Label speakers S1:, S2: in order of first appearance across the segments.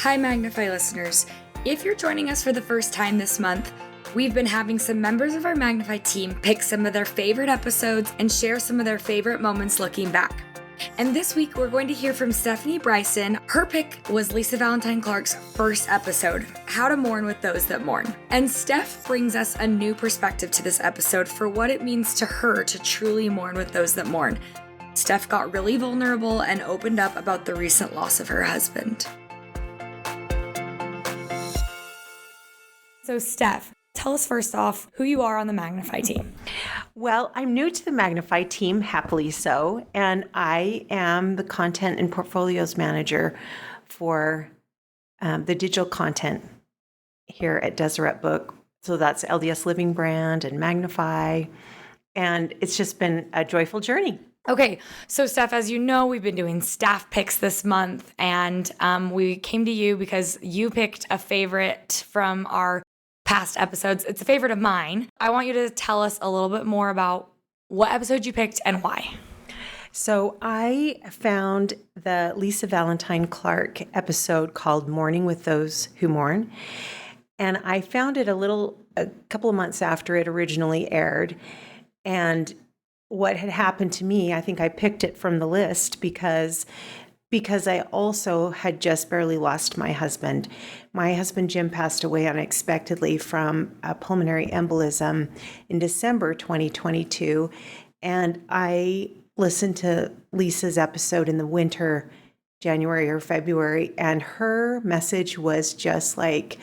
S1: Hi, Magnify listeners. If you're joining us for the first time this month, we've been having some members of our Magnify team pick some of their favorite episodes and share some of their favorite moments looking back. And this week, we're going to hear from Stephanie Bryson. Her pick was Lisa Valentine Clark's first episode, How to Mourn with Those That Mourn. And Steph brings us a new perspective to this episode for what it means to her to truly mourn with those that mourn. Steph got really vulnerable and opened up about the recent loss of her husband. So Steph, tell us first off who you are on the Magnify team.
S2: Well, I'm new to the Magnify team, happily so, and I am the content and portfolios manager for the digital content here at Deseret Book. So that's LDS Living Brand and Magnify, and it's just been a joyful journey.
S1: Okay, so Steph, as you know, we've been doing staff picks this month, and we came to you because you picked a favorite from our past episodes. It's a favorite of mine. I want you to tell us a little bit more about what episode you picked and why.
S2: So I found the Lisa Valentine Clark episode called Mourning with Those Who Mourn. And I found it a couple of months after it originally aired. And what had happened to me, I think I picked it from the list because I also had just barely lost my husband. My husband, Jim, passed away unexpectedly from a pulmonary embolism in December 2022. And I listened to Lisa's episode in the winter, January or February, and her message was just like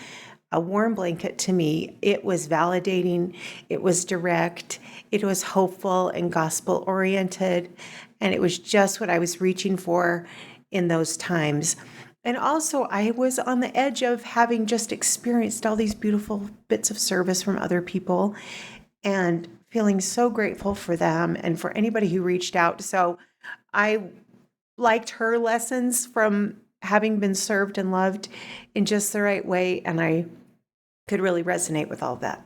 S2: a warm blanket to me. It was validating, it was direct, it was hopeful and gospel-oriented, and it was just what I was reaching for in those times. And also, I was on the edge of having just experienced all these beautiful bits of service from other people and feeling so grateful for them and for anybody who reached out. So I liked her lessons from having been served and loved in just the right way, and I could really resonate with all of that.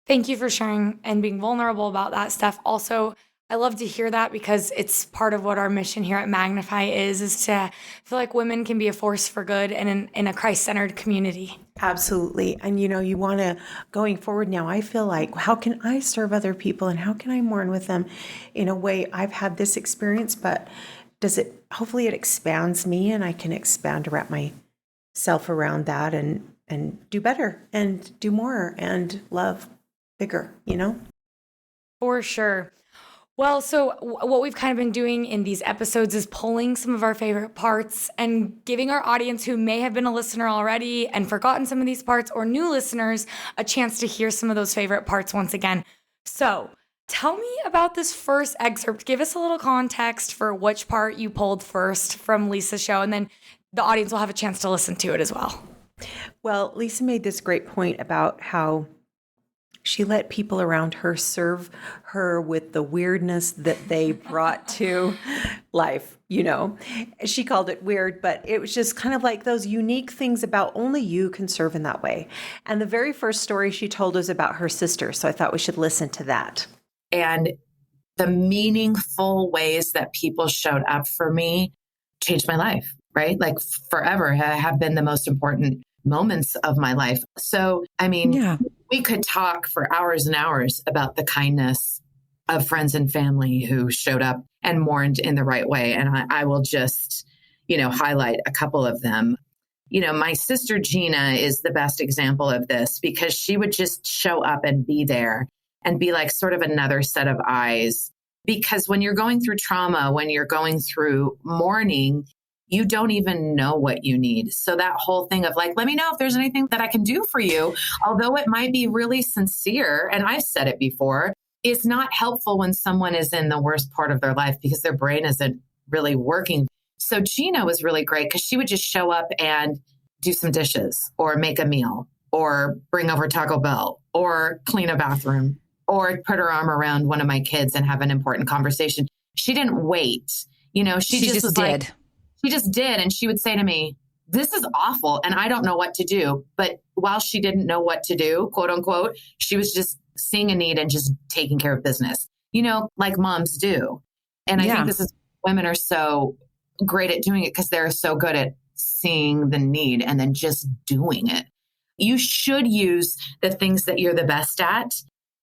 S1: Thank you for sharing and being vulnerable about that, Steph. Also, I love to hear that because it's part of what our mission here at Magnify is to feel like women can be a force for good and in a Christ-centered community.
S2: Absolutely. And you want to, going forward now, I feel like, how can I serve other people and how can I mourn with them in a way? I've had this experience, but hopefully it expands me and I can expand to wrap myself around that and do better and do more and love bigger,
S1: For sure. Well, so what we've kind of been doing in these episodes is pulling some of our favorite parts and giving our audience who may have been a listener already and forgotten some of these parts, or new listeners, a chance to hear some of those favorite parts once again. So tell me about this first excerpt. Give us a little context for which part you pulled first from Lisa's show, and then the audience will have a chance to listen to it as well.
S2: Well, Lisa made this great point about how she let people around her serve her with the weirdness that they brought to life. She called it weird, but it was just kind of like those unique things about only you can serve in that way. And the very first story she told was about her sister. So I thought we should listen to that.
S3: And the meaningful ways that people showed up for me changed my life, right? Like forever have been the most important moments of my life. So, we could talk for hours and hours about the kindness of friends and family who showed up and mourned in the right way. And I will just, highlight a couple of them. My sister Gina is the best example of this because she would just show up and be there and be like sort of another set of eyes. Because when you're going through trauma, when you're going through mourning, you don't even know what you need. So that whole thing of like, let me know if there's anything that I can do for you, although it might be really sincere, and I've said it before, is not helpful when someone is in the worst part of their life because their brain isn't really working. So Gina was really great because she would just show up and do some dishes or make a meal or bring over Taco Bell or clean a bathroom or put her arm around one of my kids and have an important conversation. She didn't wait. She just was
S1: did.
S3: She just did. And she would say to me, this is awful and I don't know what to do. But while she didn't know what to do, quote unquote, she was just seeing a need and just taking care of business, like moms do. And I think this is women are so great at doing it because they're so good at seeing the need and then just doing it. You should use the things that you're the best at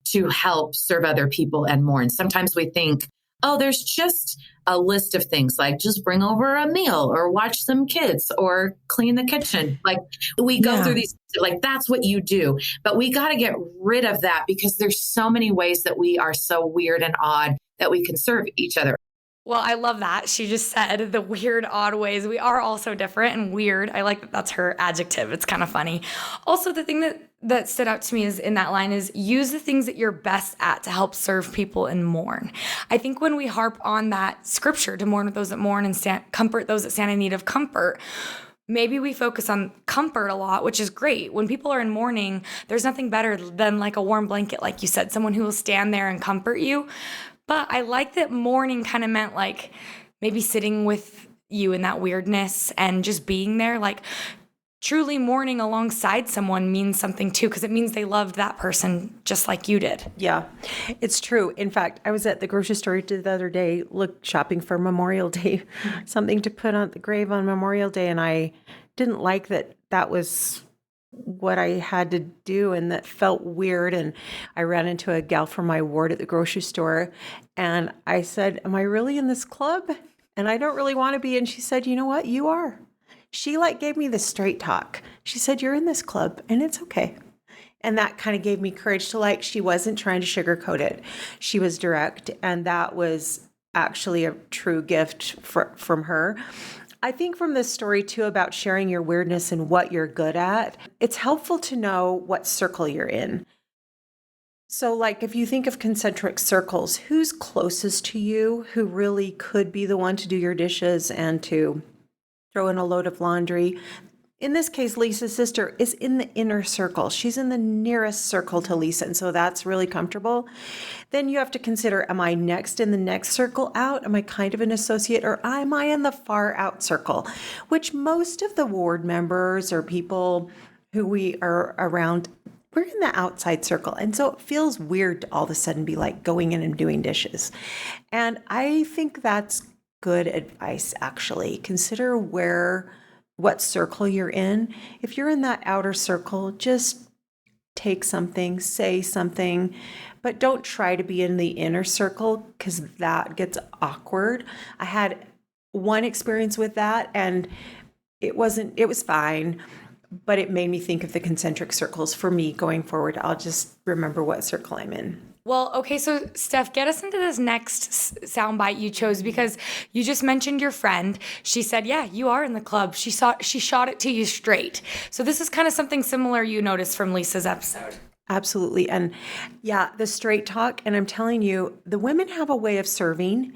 S3: to help serve other people and mourn. Sometimes we think, oh, there's just a list of things like just bring over a meal or watch some kids or clean the kitchen. Like we go through these, like that's what you do. But we got to get rid of that because there's so many ways that we are so weird and odd that we can serve each other.
S1: Well, I love that. She just said the weird, odd ways. We are all so different and weird. I like that that's her adjective. It's kind of funny. Also, the thing that stood out to me is in that line is use the things that you're best at to help serve people and mourn. I think when we harp on that scripture to mourn with those that mourn and comfort those that stand in need of comfort, maybe we focus on comfort a lot, which is great. When people are in mourning, there's nothing better than like a warm blanket, like you said, someone who will stand there and comfort you. But I like that mourning kind of meant like maybe sitting with you in that weirdness and just being there. Like truly mourning alongside someone means something too, because it means they loved that person just like you did.
S2: Yeah, it's true. In fact, I was at the grocery store the other day, shopping for Memorial Day, something to put on the grave on Memorial Day. And I didn't like that was what I had to do, and that felt weird. And I ran into a gal from my ward at the grocery store, and I said, am I really in this club? And I don't really want to be. And she said, you know what? You are. She gave me the straight talk. She said, you're in this club and it's okay. And that kind of gave me courage to she wasn't trying to sugarcoat it. She was direct. And that was actually a true gift from her. I think from this story too about sharing your weirdness and what you're good at, it's helpful to know what circle you're in. So if you think of concentric circles, who's closest to you, who really could be the one to do your dishes and to throw in a load of laundry? In this case, Lisa's sister is in the inner circle. She's in the nearest circle to Lisa, and so that's really comfortable. Then you have to consider, am I next in the next circle out? Am I kind of an associate, or am I in the far out circle? Which most of the ward members or people who we are around, we're in the outside circle. And so it feels weird to all of a sudden be going in and doing dishes. And I think that's good advice, actually. Consider what circle you're in. If you're in that outer circle, just take something, say something, but don't try to be in the inner circle because that gets awkward. I had one experience with that and it was fine, but it made me think of the concentric circles. For me going forward, I'll just remember what circle I'm in.
S1: Well, okay, so Steph, get us into this next soundbite you chose because you just mentioned your friend. She said, yeah, you are in the club. She shot it to you straight. So this is kind of something similar you noticed from Lisa's episode.
S2: Absolutely. And yeah, the straight talk. And I'm telling you, the women have a way of serving,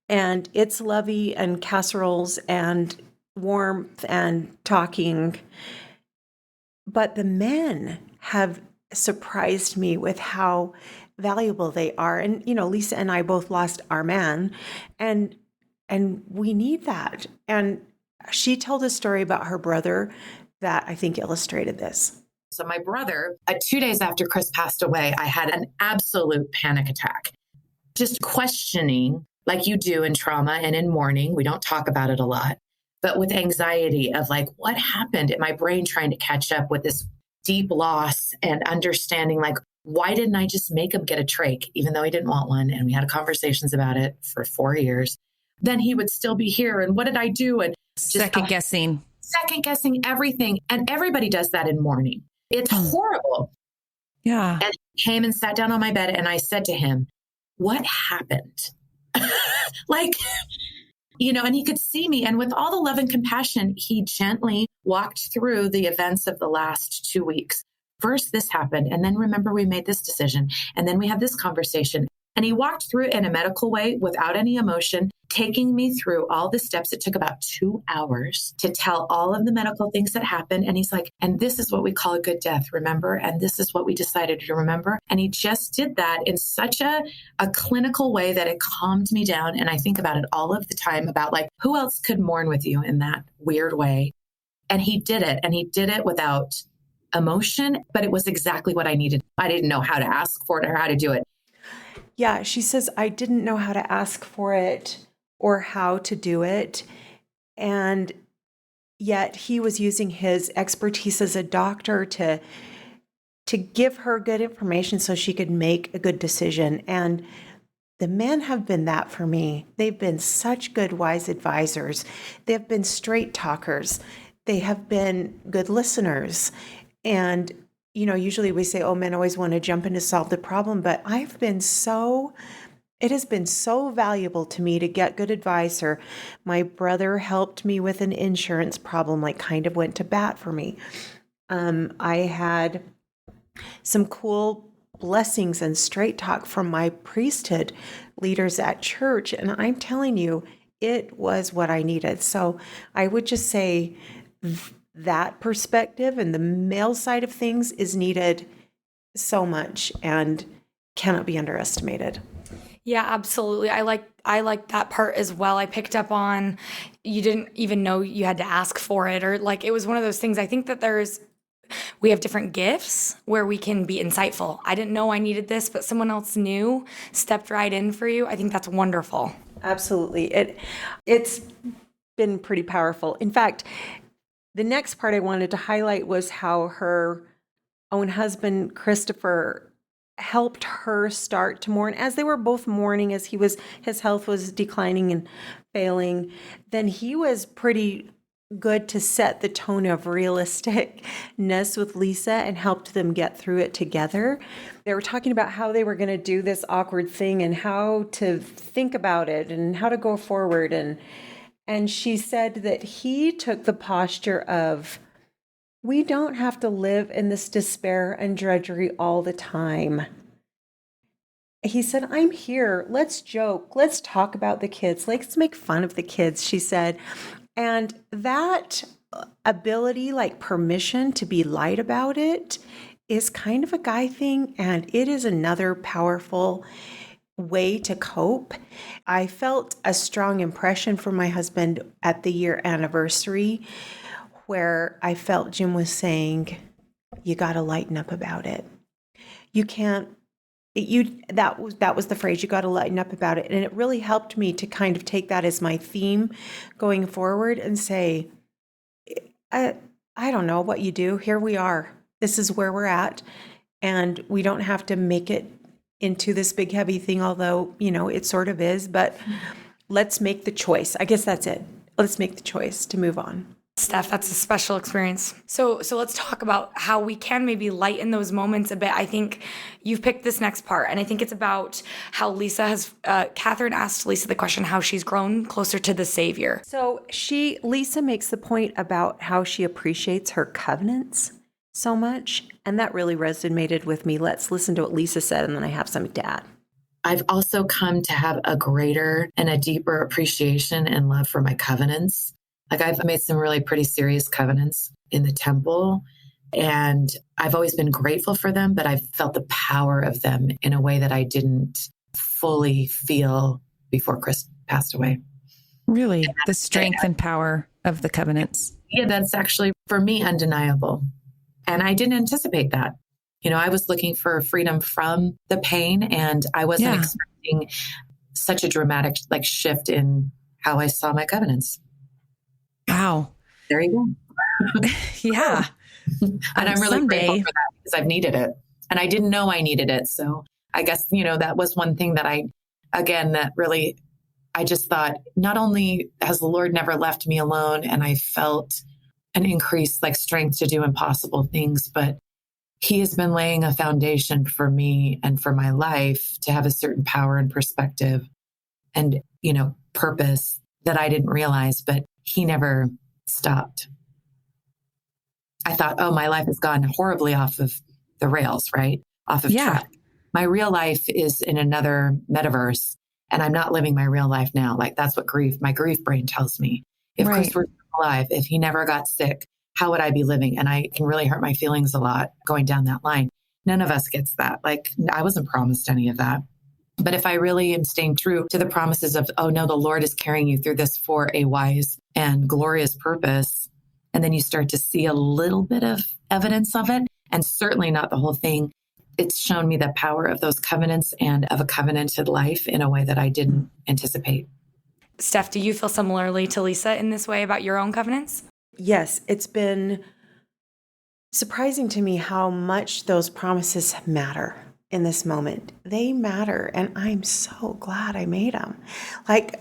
S2: and it's lovey and casseroles and warmth and talking. But the men have surprised me with how valuable they are. And, Lisa and I both lost our man, and we need that. And she told a story about her brother that I think illustrated this.
S3: So my brother, 2 days after Chris passed away, I had an absolute panic attack, just questioning like you do in trauma and in mourning. We don't talk about it a lot, but with anxiety of what happened in my brain, trying to catch up with this deep loss and understanding why didn't I just make him get a trach, even though he didn't want one? And we had conversations about it for 4 years. Then he would still be here. And what did I do? And just
S4: second guessing
S3: everything. And everybody does that in mourning. It's horrible.
S4: Yeah.
S3: And he came and sat down on my bed and I said to him, what happened? And he could see me. And with all the love and compassion, he gently walked through the events of the last 2 weeks. First, this happened. And then remember, we made this decision. And then we had this conversation. And he walked through it in a medical way without any emotion, taking me through all the steps. It took about 2 hours to tell all of the medical things that happened. And he's like, and this is what we call a good death, remember? And this is what we decided to remember. And he just did that in such a clinical way that it calmed me down. And I think about it all of the time about who else could mourn with you in that weird way? And he did it. And he did it without emotion, but it was exactly what I needed. I didn't know how to ask for it or how to do it.
S2: Yeah, she says, I didn't know how to ask for it or how to do it. And yet he was using his expertise as a doctor to give her good information so she could make a good decision. And the men have been that for me. They've been such good, wise advisors. They've been straight talkers. They have been good listeners. And, usually we say, oh, men always want to jump in to solve the problem. But it has been so valuable to me to get good advice. Or my brother helped me with an insurance problem, like kind of went to bat for me. I had some cool blessings and straight talk from my priesthood leaders at church. And I'm telling you, it was what I needed. So I would just say that perspective and the male side of things is needed so much and cannot be underestimated.
S1: Yeah, absolutely. I like that part as well. I picked up on you didn't even know you had to ask for it, or like it was one of those things. I think that we have different gifts where we can be insightful. I didn't know I needed this, but someone else knew, stepped right in for you. I think that's wonderful.
S2: Absolutely. It's been pretty powerful. In fact, the next part I wanted to highlight was how her own husband, Christopher, helped her start to mourn as they were both mourning, as his health was declining and failing. Then he was pretty good to set the tone of realisticness with Lisa and helped them get through it together. They were talking about how they were going to do this awkward thing and how to think about it and how to go forward. And she said that he took the posture of, we don't have to live in this despair and drudgery all the time. He said, I'm here. Let's joke. Let's talk about the kids. Let's make fun of the kids, she said. And that ability, like permission to be light about it, is kind of a guy thing. And it is another powerful way to cope. I felt a strong impression from my husband at the year anniversary where I felt Jim was saying, you got to lighten up about it. You can't, that was the phrase, you got to lighten up about it. And it really helped me to kind of take that as my theme going forward and say, I don't know what you do. Here we are. This is where we're at. And we don't have to make it into this big heavy thing, although, it sort of is, but let's make the choice. I guess that's it. Let's make the choice to move on.
S1: Steph, that's a special experience. So let's talk about how we can maybe lighten those moments a bit. I think you've picked this next part, and I think it's about how Catherine asked Lisa the question, how she's grown closer to the Savior.
S2: So Lisa makes the point about how she appreciates her covenants so much, and that really resonated with me. Let's listen to what Lisa said, and then I have something to add.
S3: I've also come to have a greater and a deeper appreciation and love for my covenants. Like I've made some really pretty serious covenants in the temple, and I've always been grateful for them, but I've felt the power of them in a way that I didn't fully feel before Chris passed away.
S4: Really? The strength and power of the covenants.
S3: Yeah, that's actually, for me, undeniable. And I didn't anticipate that. I was looking for freedom from the pain, and I wasn't expecting such a dramatic shift in how I saw my covenants.
S4: Wow.
S3: There you go.
S4: Yeah.
S3: And I'm really grateful for that because I've needed it. And I didn't know I needed it. So I guess, that was one thing that I just thought, not only has the Lord never left me alone and I felt an increased strength to do impossible things, but He has been laying a foundation for me and for my life to have a certain power and perspective and, purpose that I didn't realize, but He never stopped. I thought, oh, my life has gone horribly off of the rails, right? Off of track. My real life is in another metaverse, and I'm not living my real life now. That's what my grief brain tells me. If Chris were alive, if he never got sick, how would I be living? And I can really hurt my feelings a lot going down that line. None of us gets that. I wasn't promised any of that. But if I really am staying true to the promises of, oh no, the Lord is carrying you through this for a wise and glorious purpose, and then you start to see a little bit of evidence of it, and certainly not the whole thing, it's shown me the power of those covenants and of a covenanted life in a way that I didn't anticipate.
S1: Steph, do you feel similarly to Lisa in this way about your own covenants?
S2: Yes, it's been surprising to me how much those promises matter in this moment. They matter, and I'm so glad I made them. Like,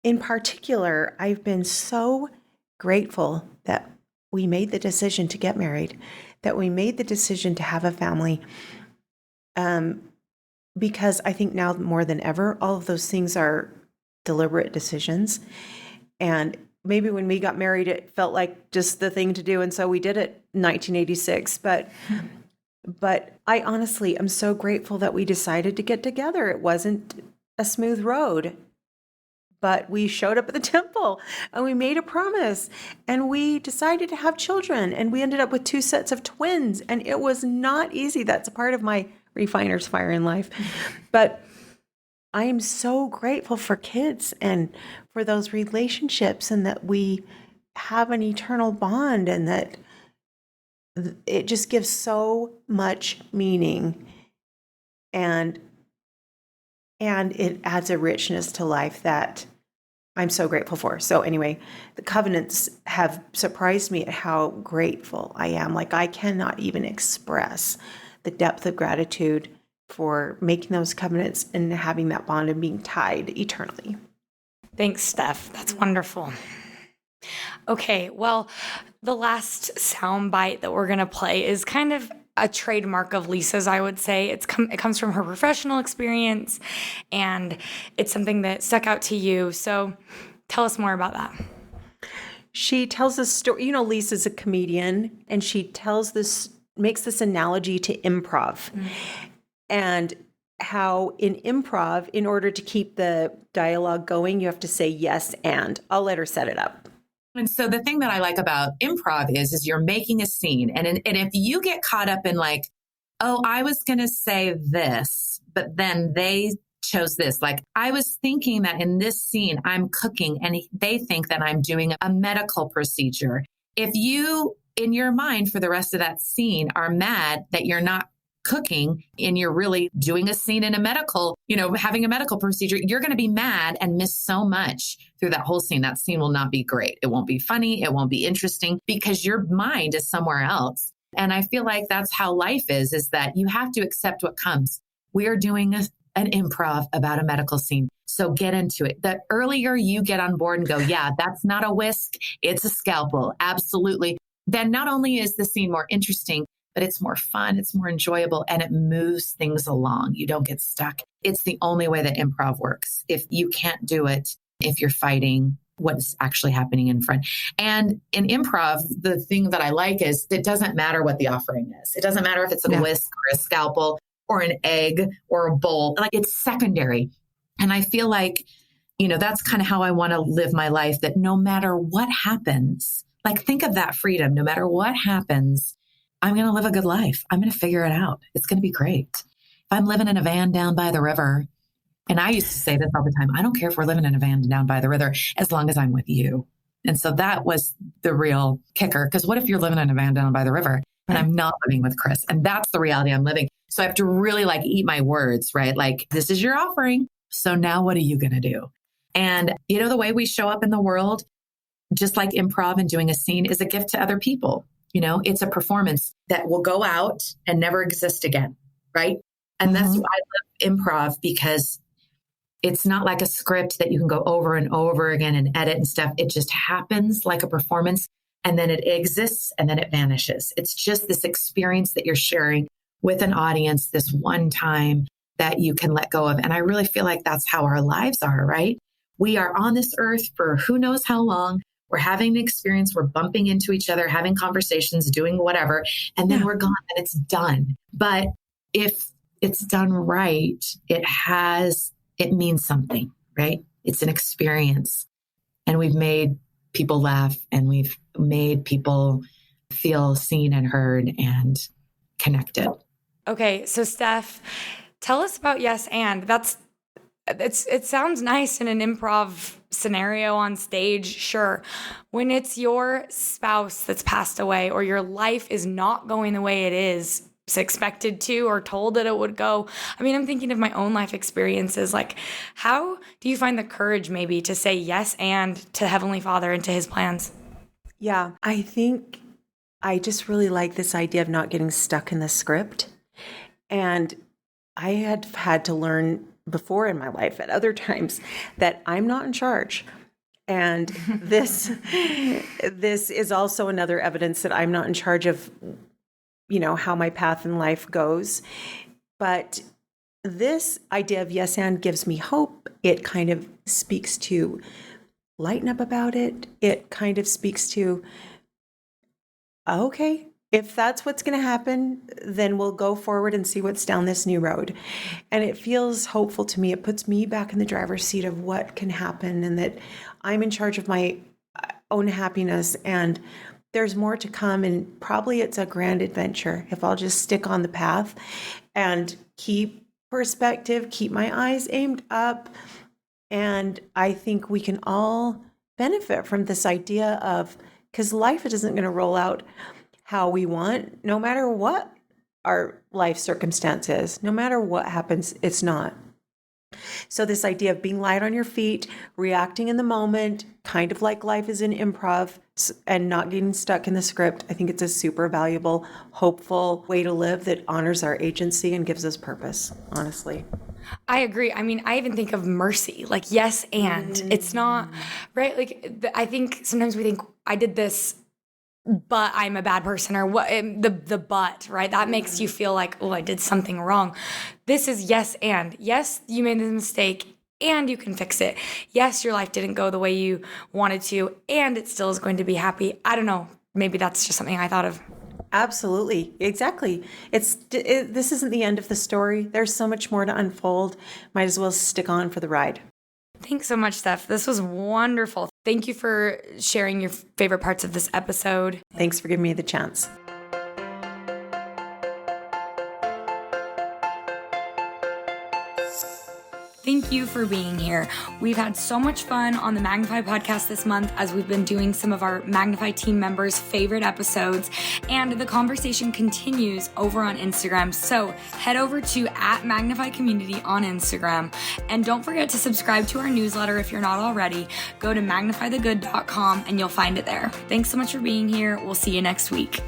S2: in particular, I've been so grateful that we made the decision to get married, that we made the decision to have a family. Because I think now more than ever, all of those things are deliberate decisions. And maybe when we got married, it felt like just the thing to do. And so we did it in 1986. But I honestly am so grateful that we decided to get together. It wasn't a smooth road, but we showed up at the temple and we made a promise and we decided to have children, and we ended up with 2 sets of twins, and it was not easy. That's a part of my refiner's fire in life. But I am so grateful for kids and for those relationships, and that we have an eternal bond, and that it just gives so much meaning, and it adds a richness to life that I'm so grateful for. So anyway, the covenants have surprised me at how grateful I am. Like, I cannot even express the depth of gratitude for making those covenants and having that bond and being tied eternally.
S1: Thanks, Steph. That's wonderful. Okay, well, the last sound bite that we're going to play is kind of a trademark of Lisa's, I would say. It comes from her professional experience, and it's something that stuck out to you. So tell us more about that.
S2: She tells this story. Lisa's a comedian, and she makes this analogy to improv. And how in improv, in order to keep the dialogue going, you have to say yes and. I'll let her set it up.
S3: And so the thing that I like about improv is you're making a scene. And if you get caught up in like, oh, I was going to say this, but then they chose this. Like, I was thinking that in this scene, I'm cooking, and they think that I'm doing a medical procedure. If you, in your mind for the rest of that scene, are mad that you're not cooking and you're really doing a scene in a medical, having a medical procedure, you're going to be mad and miss so much through that whole scene. That scene will not be great. It won't be funny. It won't be interesting because your mind is somewhere else. And I feel like that's how life is that you have to accept what comes. We are doing an improv about a medical scene. So get into it. The earlier you get on board and go, yeah, that's not a whisk, it's a scalpel. Absolutely. Then not only is the scene more interesting, but it's more fun, it's more enjoyable, and it moves things along. You don't get stuck. It's the only way that improv works. If you can't do it, if you're fighting what's actually happening in front. And in improv, the thing that I like is it doesn't matter what the offering is. It doesn't matter if it's a whisk or a scalpel or an egg or a bowl. Like, it's secondary. And I feel like, that's kind of how I want to live my life, that no matter what happens, like, think of that freedom. No matter what happens, I'm going to live a good life. I'm going to figure it out. It's going to be great. If I'm living in a van down by the river, and I used to say this all the time, I don't care if we're living in a van down by the river, as long as I'm with you. And so that was the real kicker. Because what if you're living in a van down by the river and I'm not living with Chris? And that's the reality I'm living. So I have to really eat my words, right? Like, this is your offering. So now what are you going to do? And the way we show up in the world, just like improv and doing a scene, is a gift to other people. It's a performance that will go out and never exist again, right? And that's why I love improv, because it's not like a script that you can go over and over again and edit and stuff. It just happens like a performance, and then it exists and then it vanishes. It's just this experience that you're sharing with an audience this one time that you can let go of. And I really feel like that's how our lives are, right? We are on this earth for who knows how long. We're having an experience, we're bumping into each other, having conversations, doing whatever, and then we're gone and it's done. But if it's done right, it means something, right? It's an experience. And we've made people laugh, and we've made people feel seen and heard and connected.
S1: Okay, so Steph, tell us about yes and. It sounds nice in an improv scenario on stage, sure. When it's your spouse that's passed away, or your life is not going the way it is expected to, or told that it would go. I mean, I'm thinking of my own life experiences. Like, how do you find the courage maybe to say yes and to Heavenly Father and to his plans?
S2: Yeah, I think I just really like this idea of not getting stuck in the script. And I had had to learn before in my life at other times that I'm not in charge. And this is also another evidence that I'm not in charge of, how my path in life goes. But this idea of yes and gives me hope. It kind of speaks to lighten up about it. It kind of speaks to, okay, if that's what's going to happen, then we'll go forward and see what's down this new road. And it feels hopeful to me. It puts me back in the driver's seat of what can happen and that I'm in charge of my own happiness. And there's more to come. And probably it's a grand adventure if I'll just stick on the path and keep perspective, keep my eyes aimed up. And I think we can all benefit from this idea of, because life isn't going to roll out how we want, no matter what our life circumstance is, no matter what happens, it's not. So this idea of being light on your feet, reacting in the moment, kind of like life is an improv, and not getting stuck in the script, I think it's a super valuable, hopeful way to live that honors our agency and gives us purpose, honestly.
S1: I agree. I mean, I even think of mercy, like yes, and it's not, right? Like, I think sometimes we think I did this, but I'm a bad person, or what the but, right? That makes you feel like, oh, I did something wrong. This is yes, and yes, you made the mistake and you can fix it. Yes, your life didn't go the way you wanted to, and it still is going to be happy. I don't know. Maybe that's just something I thought of.
S2: Absolutely. Exactly. This isn't the end of the story. There's so much more to unfold. Might as well stick on for the ride.
S1: Thanks so much, Steph. This was wonderful. Thank you for sharing your favorite parts of this episode.
S2: Thanks for giving me the chance.
S1: Thank you for being here. We've had so much fun on the Magnify podcast this month as we've been doing some of our Magnify team members' favorite episodes, and the conversation continues over on Instagram. So head over to @Magnify Community on Instagram, and don't forget to subscribe to our newsletter if you're not already. Go to magnifythegood.com and you'll find it there. Thanks so much for being here. We'll see you next week.